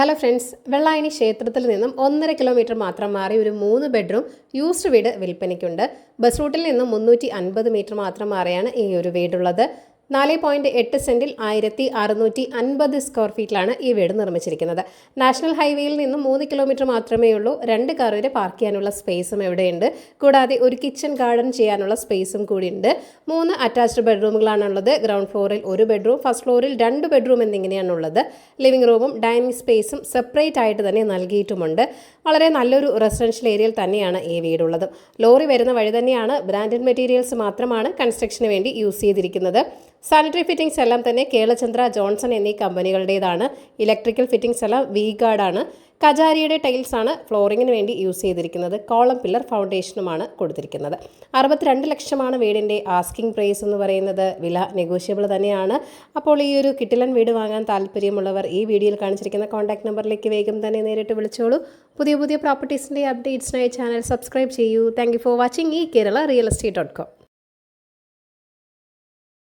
Hello friends, Vellayani ക്ഷേത്രത്തിൽ നിന്നും 1.5 kilometre മാത്രം മാറി ഒരു 3 ബെഡ്റൂം യൂസ്ഡ് വീട് വിൽപ്പനയ്ക്കുണ്ട്. ബസ് റൂട്ടിൽ നിന്നും 350 മീറ്റർ മാത്രം മാറിയാണ് ഈ ഒരു വീടുള്ളത്. 4.8 സെന്റിൽ 1650 സ്ക്വയർ ഫീറ്റിലാണ് ഈ വീട് നിർമ്മിച്ചിരിക്കുന്നത്. നാഷണൽ ഹൈവേയിൽ നിന്നും 3 കിലോമീറ്റർ മാത്രമേ ഉള്ളൂ. 2 കാർ വരെ പാർക്ക് ചെയ്യാനുള്ള സ്പേസും ഇവിടെയുണ്ട്. കൂടാതെ ഒരു കിച്ചൺ ഗാർഡൻ ചെയ്യാനുള്ള സ്പേസും കൂടിയുണ്ട്. 3 അറ്റാച്ച്ഡ് ബെഡ്റൂമുകളാണുള്ളത്. ഗ്രൗണ്ട് ഫ്ലോറിൽ 1 ബെഡ്റൂം, ഫസ്റ്റ് ഫ്ലോറിൽ 2 ബെഡ്റൂം എന്നിങ്ങനെയാണുള്ളത്. ലിവിംഗ് റൂമും ഡൈനിങ് സ്പേസും സെപ്പറേറ്റ് ആയിട്ട് തന്നെ നൽകിയിട്ടുമുണ്ട്. വളരെ നല്ലൊരു റെസിഡൻഷ്യൽ ഏരിയയിൽ തന്നെയാണ് ഈ വീടുള്ളത്. ലോറി വരുന്ന വഴി തന്നെയാണ്. ബ്രാൻഡഡ് മെറ്റീരിയൽസ് മാത്രമാണ് കൺസ്ട്രക്ഷന് വേണ്ടി യൂസ് ചെയ്തിരിക്കുന്നത്. സാനിറ്ററി ഫിറ്റിംഗ്സ് എല്ലാം തന്നെ കേളചന്ദ്ര, ജോൺസൺ എന്നീ കമ്പനികളുടേതാണ്. ഇലക്ട്രിക്കൽ ഫിറ്റിംഗ്സ് എല്ലാം വി-ഗാർഡാണ്. കജാരിയുടെ ടൈൽസ് ആണ് ഫ്ലോറിങ്ങിന് വേണ്ടി യൂസ് ചെയ്തിരിക്കുന്നത്. കോളം പില്ലർ ഫൗണ്ടേഷനുമാണ് കൊടുത്തിരിക്കുന്നത്. 62 ലക്ഷമാണ് വീടിൻ്റെ ആസ്കിംഗ് പ്രൈസ് എന്ന് പറയുന്നത്. വില നെഗോഷ്യബിൾ തന്നെയാണ്. അപ്പോൾ ഈ ഒരു കിടിലൻ വീട് വാങ്ങാൻ താല്പര്യമുള്ളവർ ഈ വീഡിയോയിൽ കാണിച്ചിരിക്കുന്ന കോൺടാക്ട് നമ്പറിലേക്ക് വേഗം തന്നെ നേരിട്ട് വിളിച്ചോളൂ. പുതിയ പ്രോപ്പർട്ടീസിൻ്റെ അപ്ഡേറ്റ്സിനായി ചാനൽ സബ്സ്ക്രൈബ് ചെയ്യൂ. Thank you for watching ekeralarealestate.com.